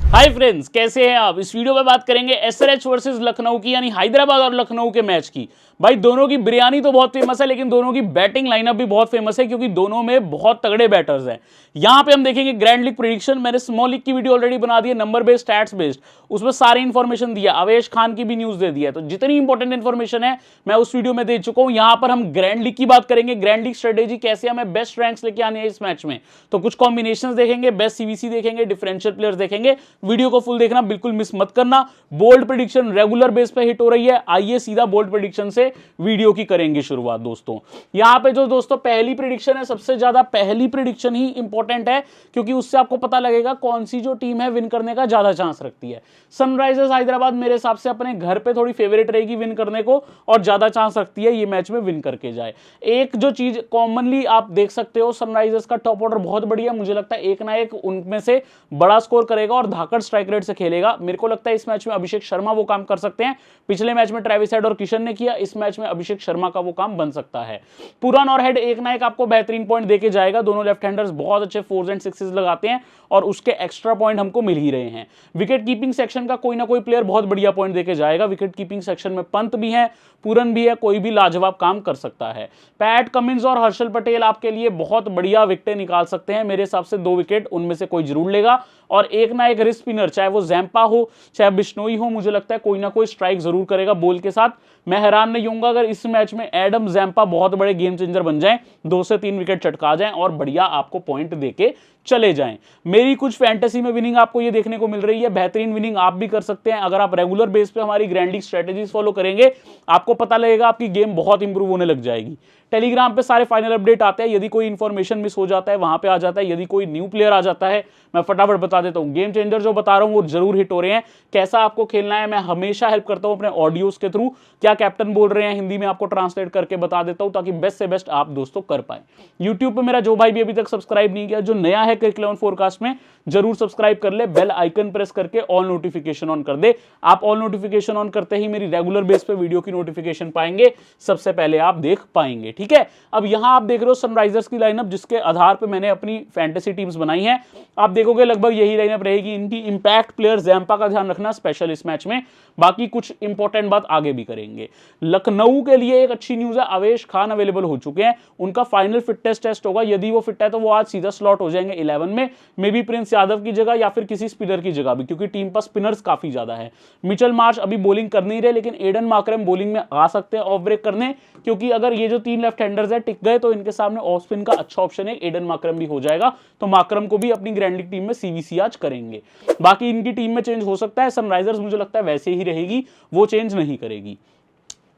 Hi friends, कैसे हैं आप। इस वीडियो में बात करेंगे एसआरएच वर्सेस लखनऊ की, यानी हैदराबाद और लखनऊ के मैच की। भाई दोनों की बिरयानी तो बहुत फेमस है, लेकिन दोनों की बैटिंग लाइनअप भी बहुत फेमस है, क्योंकि दोनों में बहुत तगड़े बैटर्स हैं। यहां पे हम देखेंगे ग्रैंड लीग प्रेडिक्शन। मैंने स्मॉल लीग की वीडियो ऑलरेडी बना दी है, नंबर बेस्ड, स्टैट्स बेस्ड, उसमें सारी इंफॉर्मेशन दिया। अवेश खान की भी न्यूज दे दिया है, तो जितनी इंपॉर्टेंट इंफॉर्मेशन है मैं उस वीडियो में दे चुका हूं। यहां पर हम ग्रैंड लीग की बात करेंगे, ग्रैंड लीग स्ट्रेटेजी, कैसे हमें बेस्ट रैंक्स लेके आने हैं इस मैच में। तो कुछ कॉम्बिनेशंस देखेंगे, बेस्ट सीवीसी देखेंगे, डिफरेंशियल प्लेयर्स देखेंगे। वीडियो को फुल देखना, बिल्कुल मिस मत करना। बोल्ड प्रेडिक्शन रेगुलर बेस पे हिट हो रही है। आइए सीधा बोल्ड प्रेडिक्शन से वीडियो की करेंगे शुरुआत। दोस्तों यहां पे जो दोस्तों पहली प्रेडिक्शन है, सबसे ज्यादा पहली प्रेडिक्शन ही इंपॉर्टेंट है, क्योंकि उससे आपको पता लगेगा कौन सी जो टीम है विन करने का ज्यादा चांस रखती है। सनराइजर्स हैदराबाद मेरे हिसाब से अपने घर पे थोड़ी फेवरेट रहेगी विन करने को, और ज्यादा चांस रखती है ये मैच में विन करके जाए। एक जो चीज कॉमनली आप देख सकते हो, सनराइजर्स का टॉप ऑर्डर बहुत बढ़िया, मुझे लगता है एक ना एक उनमें से बड़ा स्कोर करेगा और धाकड़ स्ट्राइक रेट से खेलेगा। मेरे को लगता है इस मैच में अभिषेक शर्मा वो काम कर सकते हैं। पिछले मैच में ट्रेविस हेड और किशन ने किया, इस मैच में अभिषेक शर्मा का वो काम बन सकता है। पुरान और हेड एक ना एक आपको बेहतरीन पॉइंट देके जाएगा। दोनों लेफ्ट हैंडर्स बहुत अच्छे फोर्स एंड सिक्सेस लगाते हैं, और उसके एक्स्ट्रा पॉइंट हमको मिल ही रहे हैं। विकेट कीपिंग सेक्शन का कोई ना कोई प्लेयर बहुत बढ़िया पॉइंट देके जाएगा। विकेट कीपिंग सेक्शन में पंत भी है, पूरन भी है, कोई भी लाजवाब काम कर सकता है। पैट कमिंस और हर्षल पटेल आपके लिए बहुत बढ़िया विकेट निकाल सकते हैं। मेरे हिसाब से 2 विकेट उनमें से कोई जरूर लेगा, और एक ना एक रिस्ट स्पिनर, चाहे वो जैम्पा हो चाहे बिश्नोई हो, मुझे लगता है कोई ना कोई स्ट्राइक जरूर करेगा बॉल के साथ। मैं हैरान नहीं होऊंगा अगर इस मैच में एडम जैम्पा बहुत बड़े गेम चेंजर बन जाएं, 2 से 3 विकेट चटका जाएं और बढ़िया आपको पॉइंट देके चले जाएं। मेरी कुछ फैंटेसी में विनिंग आपको ये देखने को मिल रही है। बेहतरीन विनिंग आप भी कर सकते हैं अगर आप रेगुलर बेस पे हमारी ग्रैंड लीग स्ट्रेटेजीज फॉलो करेंगे। आपको पता लगेगा आपकी गेम बहुत इंप्रूव होने लग जाएगी। टेलीग्राम पे सारे फाइनल अपडेट आते हैं। यदि कोई इंफॉर्मेशन मिस हो जाता है वहां पे आ जाता है। यदि कोई न्यू प्लेयर आ जाता है मैं फटाफट बता देता हूं। गेम चेंजर जो बता रहा हूं वो जरूर हिट हो रहे हैं। कैसा आपको खेलना है मैं हमेशा हेल्प करता हूं अपने ऑडियोज के थ्रू। क्या कैप्टन बोल रहे हैं हिंदी में आपको ट्रांसलेट करके बता देता हूं, ताकि बेस्ट से बेस्ट आप दोस्तों कर पाए। यूट्यूब पे मेरा जो भाई भी अभी तक सब्सक्राइब नहीं किया, जो नया है क्रिक 11 फोरकास्ट में, जरूर सब्सक्राइब कर ले। बेल आइकन प्रेस करके ऑल नोटिफिकेशन ऑन कर दे। आप ऑल नोटिफिकेशन ऑन करते ही मेरी रेगुलर बेस पे वीडियो की नोटिफिकेशन पाएंगे, सबसे पहले आप देख पाएंगे। ठीक है, अब यहां आप देख रहे हो सनराइजर्स की लाइनअप, जिसके आधार पे मैंने अपनी फैंटेसी टीम्स बनाई हैं। आप देखोगे लगभग यही लाइनअप रहेगी। इनकी इंपैक्ट प्लेयर जैम्पा का ध्यान रखना स्पेशल इस मैच में। बाकी कुछ इंपॉर्टेंट बात आगे भी करेंगे। लखनऊ के लिए एक अच्छी न्यूज है, अवेश खान अवेलेबल हो चुके हैं। उनका फाइनल फिटनेस टेस्ट होगा। यदि वो फिट है तो वो आज सीधा स्लॉट हो जाएंगे 11 में, मे बी प्रिंस यादव की जगह या फिर किसी स्पिनर की जगह भी, क्योंकि टीम पर स्पिनर्स काफी ज्यादा है। मिचेल मार्श अभी बॉलिंग कर नहीं रहे, लेकिन एडन मार्करम बॉलिंग में आ सकते हैं ऑफ ब्रेक करने, क्योंकि अगर ये जो 3 लेफ्ट हैंडर्स है टिक गए तो इनके सामने ऑफ स्पिन का अच्छा ऑप्शन है। एडन मार्करम भी हो जाएगा, तो मार्करम को भी अपनी ग्रैंड लीग टीम में सीवीसी आज करेंगे। बाकी इनकी टीम में चेंज हो सकता है। सनराइजर्स मुझे लगता है वैसे ही रहेगी, वो चेंज नहीं करेगी।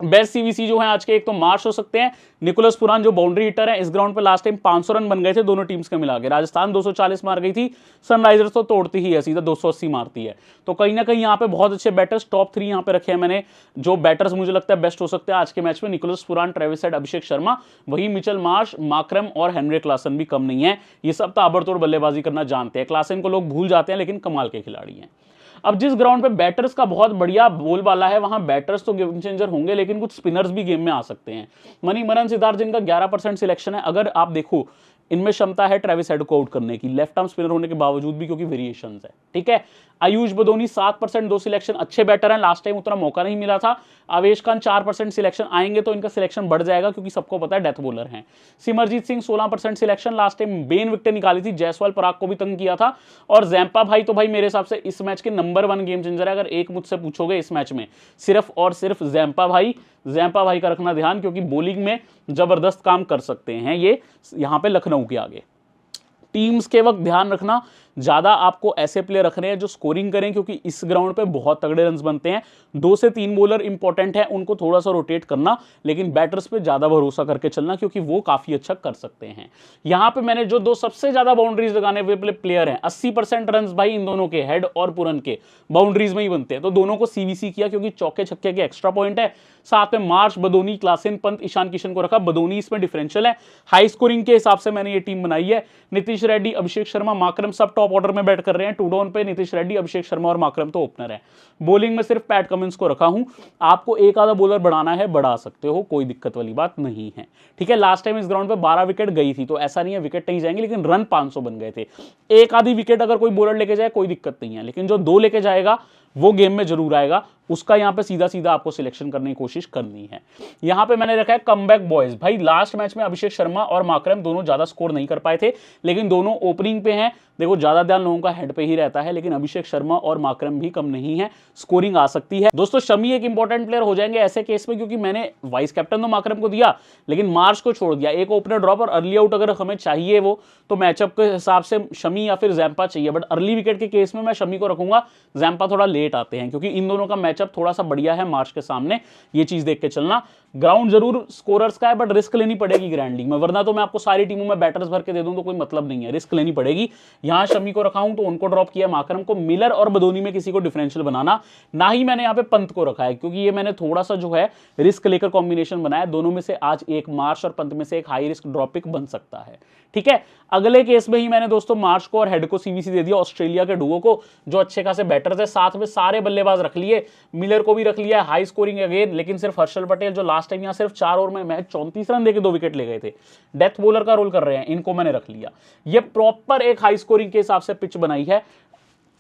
बेस्ट सीवीसी जो है आज के, एक तो मार्श हो सकते हैं, निकोलस पुरान जो बाउंड्री हिटर है। इस ग्राउंड पे लास्ट टाइम 500 रन बन गए थे दोनों टीम्स के मिला के। राजस्थान 240 मार गई थी, सनराइजर्स तो तोड़ती ही है, सीधा 280 मारती है। तो कहीं ना कहीं यहाँ पे बहुत अच्छे बैटर्स, टॉप 3 यहाँ पे रखे हैं मैंने। जो बैटर्स मुझे लगता है बेस्ट हो सकते हैं आज के मैच में, निकोलस पुरान, ट्रेविस हेड, अभिषेक शर्मा, वही मिचेल मार्श, मार्करम और हेनरी क्लासन भी कम नहीं है। ये सब ताबड़तोड़ बल्लेबाजी करना जानते हैं। क्लासन को लोग भूल जाते हैं, लेकिन कमाल के खिलाड़ी हैं। अब जिस ग्राउंड पे बैटर्स का बहुत बढ़िया बोलबाला है, वहां बैटर्स तो गेम चेंजर होंगे, लेकिन कुछ स्पिनर्स भी गेम में आ सकते हैं। मणिमरन सिद्धार्थ, जिनका 11% सिलेक्शन है, अगर आप देखो इनमें क्षमता है ट्रेविस हेड को आउट करने की, लेफ्ट आर्म स्पिनर होने के बावजूद भी, क्योंकि वेरिएशंस है। ठीक है, आयुष बदोनी 7%, 2 सिलेक्शन, अच्छे बैटर हैं। लास्ट टाइम उतना मौका नहीं मिला था। आवेश खान 4% सिलेक्शन, आएंगे तो इनका सिलेक्शन बढ़ जाएगा, क्योंकि सबको पता है डेथ बॉलर हैं। Simarjeet Singh 16% selection, last time Ben wicket निकाली थी, जायसवाल पराग को भी तंग किया था। और जैम्पा भाई तो भाई मेरे हिसाब से इस मैच के नंबर 1 गेम चेंजर है। अगर एक मुझसे पूछोगे इस मैच में, सिर्फ और सिर्फ जैम्पा भाई का रखना ध्यान, क्योंकि बॉलिंग में जबरदस्त काम कर सकते हैं ये यहां पे लखनऊ के आगे। टीम्स के वक्त ध्यान रखना, ज्यादा आपको ऐसे प्लेयर रखने हैं जो स्कोरिंग करें, क्योंकि इस ग्राउंड पे बहुत तगड़े रन्स बनते हैं। 2 से 3 बॉलर इंपॉर्टेंट है, उनको थोड़ा सा रोटेट करना, लेकिन बैटर्स पे ज्यादा भरोसा करके चलना, क्योंकि वो काफी अच्छा कर सकते हैं। यहां पे मैंने जो 2 सबसे ज्यादा बाउंड्रीज लगाने वाले प्लेयर हैं, 80% रन भाई इन दोनों के, हेड और पुरन के, बाउंड्रीज में ही बनते हैं, तो दोनों को सीवीसी किया, क्योंकि चौके छक्के के एक्स्ट्रा पॉइंट है। साथ में मार्श, बदोनी, क्लासेन, पंत, ईशान किशन को रखा। बदोनी इसमें डिफरेंशियल है, हाई स्कोरिंग के हिसाब से मैंने ये टीम बनाई है। नीतीश रेड्डी, अभिषेक शर्मा, मार्करम सब टॉप टॉप ऑर्डर में बैट कर रहे हैं। 2 डाउन पे नीतीश रेड्डी, अभिषेक शर्मा और माकरम तो ओपनर है। बॉलिंग में सिर्फ पैट कमिंस को रखा हूं। आपको एक आधा बॉलर बढ़ाना है, बढ़ा सकते हो, कोई दिक्कत वाली बात नहीं है, ठीक है। लास्ट टाइम इस ग्राउंड पे 12 विकेट गई थी, तो ऐसा नहीं है विकेट नहीं जाएंगे, लेकिन रन 500 बन गए थे। एक आधी विकेट अगर कोई बॉलर लेके जाए कोई दिक्कत नहीं है, लेकिन जो 2 लेके जाएगा वो गेम में जरूर आएगा, उसका यहां पे सीधा सीधा आपको सिलेक्शन करने की कोशिश करनी है। यहां पे मैंने रखा है कमबैक बॉयज। भाई लास्ट मैच में अभिषेक शर्मा और माकरम दोनों ज्यादा स्कोर नहीं कर पाए थे, लेकिन दोनों ओपनिंग पे हैं। देखो ज्यादा ध्यान लोगों का हेड पे ही रहता है, लेकिन अभिषेक शर्मा और माकरम भी कम नहीं है, स्कोरिंग आ सकती है। दोस्तों शमी एक इंपॉर्टेंट प्लेयर हो जाएंगे ऐसे केस में, क्योंकि मैंने वाइस कैप्टन तो माकरम को दिया, लेकिन मार्च को छोड़ दिया। एक ओपनर ड्रॉप और अर्ली आउट अगर हमें चाहिए वो, तो मैचअप के हिसाब से शमी या फिर जैम्पा चाहिए, बट अर्ली विकेट के केस में मैं शमी को रखूंगा। जैम्पा थोड़ा लेट आते हैं, क्योंकि इन दोनों का मैचअप थोड़ा सा बढ़िया है मार्च के सामने, ये चीज देख के चलना। ग्राउंड जरूर स्कोरर्स का है, बट रिस्क लेनी पड़ेगी ग्रैंड लीग में, वरना तो मैं आपको सारी टीमों में बैटर्स भर के दे दूं तो कोई मतलब नहीं है, रिस्क लेनी पड़ेगी। यहां शमी को रखा हूं तो उनको ड्रॉप किया, माकरम को। मिलर और बदोनी में किसी को डिफरेंशियल बनाना, ना ही मैंने यहां पे पंत को रखा है, क्योंकि ये मैंने थोड़ा सा जो है रिस्क लेकर कॉम्बिनेशन बनाया। दोनों में से आज एक मार्च और पंत में से एक हाई रिस्क ड्रॉप पिक बन सकता है, ठीक है। अगले केस में ही मैंने दोस्तों मार्च को और हेड को सीवीसी दे दिया, ऑस्ट्रेलिया के डुओ को, जो अच्छे खासे बैटर थे। साथ में सारे बल्लेबाज रख लिए, मिलर को भी रख लिया, हाई स्कोरिंग अगेन, लेकिन सिर्फ हर्षल पटेल जो लास्ट टाइम यहां सिर्फ 4 ओवर में मैच 34 रन देके 2 विकेट ले गए थे, डेथ बॉलर का रोल कर रहे हैं, इनको मैंने रख लिया। ये प्रॉपर एक हाई स्कोरिंग के हिसाब से पिच बनाई है,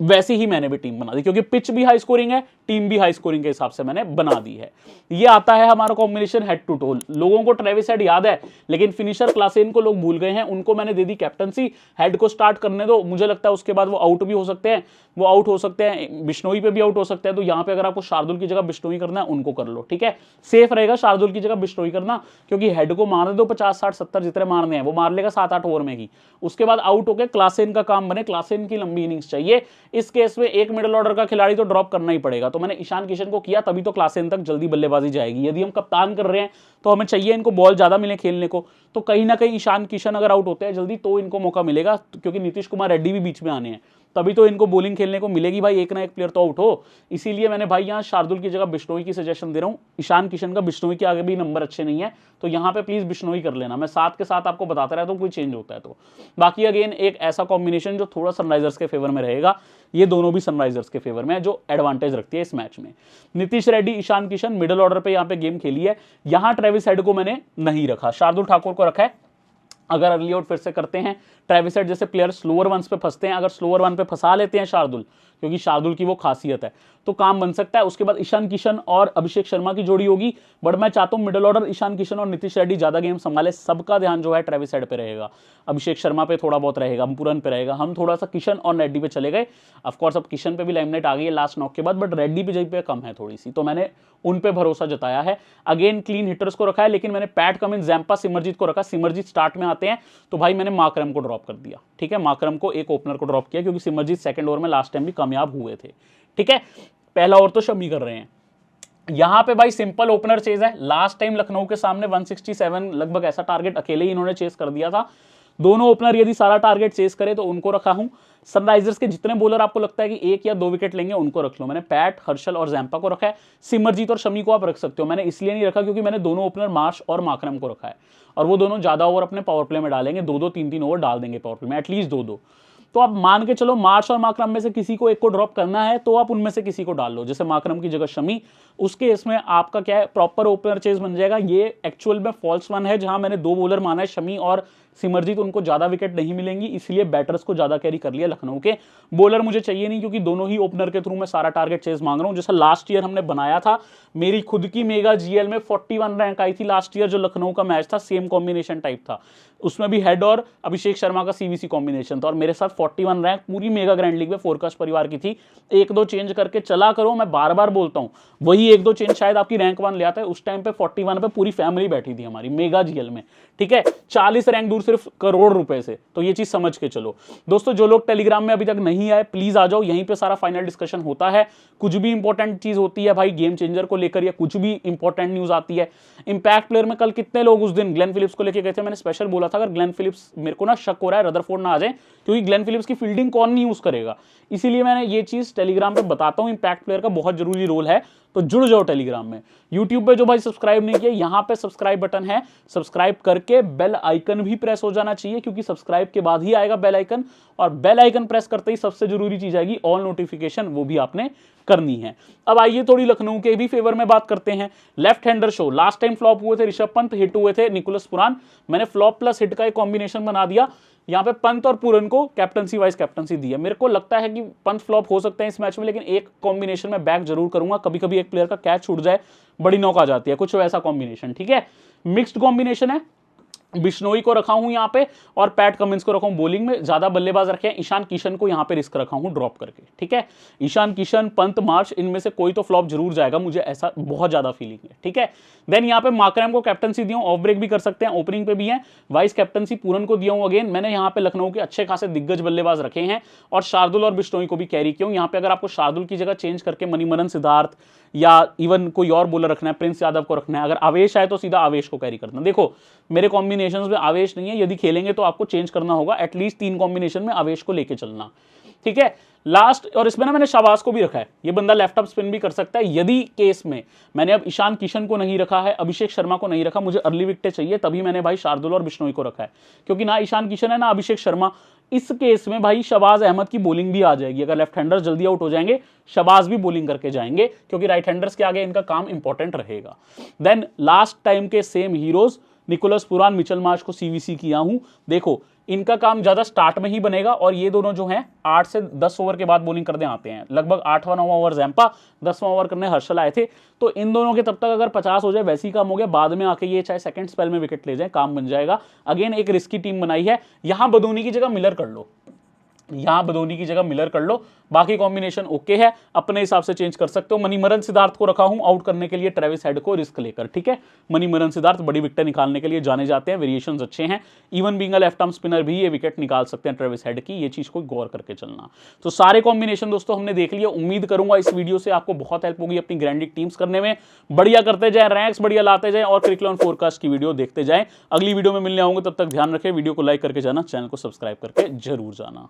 वैसी ही मैंने भी टीम बना दी, क्योंकि पिच भी हाई स्कोरिंग है, टीम भी हाई स्कोरिंग के हिसाब से मैंने बना दी है। ये आता है हमारा कॉम्बिनेशन हेड टू टोल। लोगों को ट्रेविस हेड याद है, लेकिन फिनिशर क्लासेन को लोग भूल गए हैं, उनको मैंने दे दी कैप्टनसी। हेड को स्टार्ट करने दो, मुझे लगता है उसके बाद वो आउट भी हो सकते हैं, वो आउट हो सकते हैं, बिश्नोई पे भी आउट हो सकते हैं। तो यहां पे अगर आपको शार्दुल की जगह बिश्नोई करना है, उनको कर लो, ठीक है। सेफ रहेगा शार्दुल की जगह बिश्नोई करना, क्योंकि हेड को मारने दो 50 60 70 जितने मारने हैं, वो मार लेगा 7-8 ओवर में ही। उसके बाद आउट होकर क्लासेन का काम बने, क्लासेन की लंबी इनिंग्स चाहिए। इस केस में एक मिडिल ऑर्डर का खिलाड़ी तो ड्रॉप करना ही पड़ेगा, तो मैंने ईशान किशन को किया, तभी तो क्लासेन तक जल्दी बल्लेबाजी जाएगी। यदि हम कप्तान कर रहे हैं तो हमें चाहिए इनको बॉल ज्यादा मिले खेलने को, तो कहीं ना कहीं ईशान किशन अगर आउट होते हैं जल्दी तो इनको मौका मिलेगा, क्योंकि नीतीश कुमार रेड्डी भी बीच में आने हैं, तभी तो इनको बॉलिंग खेलने को मिलेगी। भाई एक ना एक प्लेयर तो आउट हो, इसीलिए मैंने भाई यहाँ शार्दुल की जगह बिश्नोई की सजेशन दे रहा हूँ। ईशान किशन का बिश्नोई के आगे भी नंबर अच्छे नहीं है, तो यहाँ पे प्लीज बिश्नोई कर लेना। मैं साथ के साथ आपको बताता रहता हूँ कोई चेंज होता है तो। बाकी अगेन एक ऐसा कॉम्बिनेशन जो थोड़ा सनराइजर्स के फेवर में रहेगा, ये दोनों भी सनराइजर्स के फेवर में है, जो एडवांटेज रखती है इस मैच में। नीतीश रेड्डी, ईशान किशन मिडिल ऑर्डर पे यहाँ पे गेम खेली है। यहाँ ट्रेविस हेड को मैंने नहीं रखा, शार्दुल ठाकुर को रखा है। अगर अर्ली आउट फिर से करते हैं, ट्रेविस हेड जैसे प्लेयर स्लोअर वंस पे फंसते हैं, अगर स्लोअर वन पे फंसा लेते हैं शार्दुल, क्योंकि शार्दुल की वो खासियत है, तो काम बन सकता है। उसके बाद ईशान किशन और अभिषेक शर्मा की जोड़ी होगी, बट मैं चाहता हूं मिडिल ऑर्डर ईशान किशन और नीतीश रेड्डी ज्यादा गेम संभाले। सबका ध्यान जो है ट्रेविस हेड पे रहेगा, अभिषेक शर्मा पे थोड़ा बहुत रहेगा, अंपुरन पे रहेगा। हम थोड़ा सा किशन और रेड्डी पे चले गए। ऑफकोर्स अब किशन पे भी लाइमलाइट आ गई है लास्ट नॉक के बाद, बट रेड्डी पे जगह पे कम है थोड़ी सी, तो मैंने उन पे भरोसा जताया है। अगेन क्लीन हिटर्स को रखा है, लेकिन मैंने पैट कमिंस, जैम्पा, सिमरजीत को रखा। सिमरजीत स्टार्ट में आते हैं, तो भाई मैंने माकरम को ड्रॉप कर दिया, ठीक है। माकरम को एक ओपनर को ड्रॉप किया, क्योंकि सिमरजीत सेकंड ओवर में लास्ट टाइम भी कामयाब हुए थे, ठीक है। पहला ओवर तो शमी कर रहे हैं। यहां पे भाई सिंपल ओपनर चेज है। लास्ट टाइम लखनऊ के सामने 167 लगभग ऐसा टारगेट अकेले ही इन्होंने चेस कर दिया था। दोनों ओपनर यदि सारा टारगेट चेस करे तो उनको रखा हूं। सनराइजर्स के जितने बॉलर आपको लगता है कि 1 या 2 विकेट लेंगे, उनको रख लो। मैंने पैट, हर्षल और जैम्पा को रखा है। सिमरजीत और शमी को आप रख सकते हो, मैंने इसलिए नहीं रखा क्योंकि मैंने दोनों ओपनर मार्श और माकरम को रखा है, और वो दोनों ज्यादा ओवर अपने पावर प्ले में डालेंगे, 2-2 3-3 ओवर डाल देंगे पावर प्ले में, एटलीस्ट 2-2। तो आप मान के चलो मार्च और माकरम में से किसी को एक को ड्रॉप करना है, तो आप उनमें से किसी को डाल लो, जैसे माकरम की जगह शमी। उसके इसमें आपका क्या है, प्रॉपर ओपनर चेज बन जाएगा। ये एक्चुअल में फॉल्स वन है, जहां मैंने 2 बॉलर माना है, शमी और सिमरजीत, उनको ज्यादा विकेट नहीं मिलेंगी, इसलिए बैटर्स को ज्यादा कैरी कर लिया लखनऊ के। बॉलर मुझे चाहिए नहीं, क्योंकि दोनों ही ओपनर के थ्रू मैं सारा टारगेट चेज मांग रहा हूं। जैसा लास्ट ईयर हमने बनाया था, मेरी खुद की मेगा जीएल में 41 रैंक आई थी लास्ट ईयर, जो लखनऊ का मैच था, सेम कॉम्बिनेशन टाइप था। उसमें भी हेड और अभिषेक शर्मा का सीवीसी कॉम्बिनेशन था, और मेरे साथ 41 रैंक पूरी मेगा ग्रैंड लीग में फोरकास्ट परिवार की थी। 1-2 चेंज करके चला करो, मैं बार बार बोलता हूं, वही 1-2 चेंज शायद आपकी रैंक 1 ले आता है। उस टाइम पे 41 पे पूरी फैमिली बैठी थी हमारी मेगा जीएल में, ठीक है। 40 रैंक दूर सिर्फ करोड़ रुपए से, तो ये चीज समझ के चलो। दोस्तों जो लोग टेलीग्राम में अभी तक नहीं आए, प्लीज आ जाओ, यहीं पे सारा फाइनल डिस्कशन होता है। कुछ भी इंपॉर्टेंट चीज होती है भाई गेम चेंजर को लेकर, या कुछ भी इंपॉर्टेंट न्यूज आती है। इंपैक्ट प्लेयर में कल कितने लोग उस दिन ग्लेन फिलिप्स को लेकर गए थे, मैंने स्पेशल बोला था, अगर ग्लेन फिलिप्स, मेरे को ना शक हो रहा है रदरफोर्ड ना आ जाए, क्योंकि ग्लेन फिलिप्स की फील्डिंग कौन नहीं यूज करेगा, इसीलिए मैंने ये चीज टेलीग्राम पे बताता हूं। इंपैक्ट प्लेयर का बहुत जरूरी रोल है, तो जुड़ जाओ टेलीग्राम में। यूट्यूब पे जो भाई सब्सक्राइब नहीं किया, यहां पे सब्सक्राइब बटन है, सब्सक्राइब करके बेल आइकन भी प्रेस हो जाना चाहिए, क्योंकि सब्सक्राइब के बाद ही आएगा बेल आइकन, और बेल आइकन प्रेस करते ही सबसे जरूरी चीज आएगी ऑल नोटिफिकेशन, वो भी आपने करनी है। अब आइए थोड़ी लखनऊ के भी फेवर में बात करते हैं। Left hander show, last time flop हुए थे ऋषभ पंत, हिट हुए थे निकोलस पुरान, मैंने फ्लॉप प्लस हिट का एक कॉम्बिनेशन बना दिया। यहां पे पंत और पुरन को कैप्टनसी वाइस कैप्टनसी दी है। मेरे को लगता है कि पंत फ्लॉप हो सकते हैं इस मैच में, लेकिन एक कॉम्बिनेशन में बैक जरूर करूंगा, कभी कभी एक प्लेयर का कैच छूट जाए, बड़ी नॉक आ जाती है, कुछ वैसा कॉम्बिनेशन, ठीक है। मिक्स्ड कॉम्बिनेशन है, बिश्नोई को रखा हूं यहां पे और पैट कमिंस को रखा हूं बॉलिंग में, ज्यादा बल्लेबाज रखे हैं। ईशान किशन को यहां पे रिस्क रखा हूं ड्रॉप करके, ठीक है। ईशान किशन, पंत, मार्च, इनमें से कोई तो फ्लॉप जरूर जाएगा, मुझे ऐसा बहुत ज्यादा फीलिंग है, ठीक है। देन यहां पे मार्करम को कैप्टनसी दिया हूं, ऑफ ब्रेक भी कर सकते हैं, ओपनिंग पे भी है। वाइस कैप्टनसी पूरन को दिया हूं। अगेन मैंने यहां पे लखनऊ के अच्छे खासे दिग्गज बल्लेबाज रखे हैं और शार्दुल और बिश्नोई को भी कैरी किया हूं। यहां पे अगर आपको शार्दुल की जगह चेंज करके मणिमरन, सिद्धार्थ या इवन कोई और बॉलर रखना है, प्रिंस यादव को रखना है, अगर आवेश आए तो सीधा आवेश को कैरी करना। देखो मेरे कॉम्बिनेशंस में आवेश नहीं है, यदि खेलेंगे तो आपको चेंज करना होगा, एटलीस्ट 3 कॉम्बिनेशन में आवेश को लेके चलना, ठीक है। लास्ट, और इसमें ना मैंने शाबाज को भी रखा है, ये बंदा लेफ्ट अप स्पिन भी कर सकता है यदि केस में। मैंने अब ईशान किशन को नहीं रखा है, अभिषेक शर्मा को नहीं रखा, मुझे अर्ली विकेटें चाहिए, तभी मैंने भाई शार्दुल और बिश्नोई को रखा है, क्योंकि ना ईशान किशन है ना अभिषेक शर्मा। इस केस में भाई शबाज अहमद की बॉलिंग भी आ जाएगी, अगर लेफ्ट हैंडर जल्दी आउट हो जाएंगे शबाज भी बॉलिंग करके जाएंगे, क्योंकि राइट हैंडर्स के आगे इनका काम इंपॉर्टेंट रहेगा। देन लास्ट टाइम के same heroes, Nicholas Pooran, Mitchell Marsh को सीवीसी किया हूं। देखो इनका काम ज्यादा स्टार्ट में ही बनेगा, और ये दोनों जो हैं 8 से 10 ओवर के बाद बॉलिंग करने आते हैं, लगभग 8वां 9वां ओवर जैम्पा, 10वां ओवर करने हर्षल आए थे। तो इन दोनों के तब तक अगर 50 हो जाए वैसे ही काम हो गया, बाद में आके ये चाहे सेकंड स्पेल में विकेट ले जाए, काम बन जाएगा। अगेन एक रिस्की टीम बनाई है, यहां बदूनी की जगह मिलर कर लो, यहां बदोनी की जगह मिलर कर लो, बाकी कॉम्बिनेशन ओके है, अपने हिसाब से चेंज कर सकते हो। मणिमरन सिद्धार्थ को रखा हूं आउट करने के लिए, ट्रेविस हेड को रिस्क लेकर, ठीक है। मणिमरन सिद्धार्थ बड़ी विकेट निकालने के लिए जाने जाते हैं, वेरिएशंस अच्छे हैं, even being a left arm spinner भी ये विकेट निकाल सकते हैं ट्रेविस हेड की, ये चीज को गौर करके चलना। तो सारे कॉम्बिनेशन दोस्तों हमने देख लिया, उम्मीद करूंगा इस वीडियो से आपको बहुत हेल्प होगी अपनी ग्रैंडिक टीम्स करने में। बढ़िया करते जाए, रैंक्स बढ़िया लाते जाए और क्रिकेट ऑन फोरकास्ट की वीडियो देखते जाए। अगली वीडियो में मिलने आऊंगे, तब तक ध्यान रखें, वीडियो को लाइक करके जाना, चैनल को सब्सक्राइब करके जरूर जाना।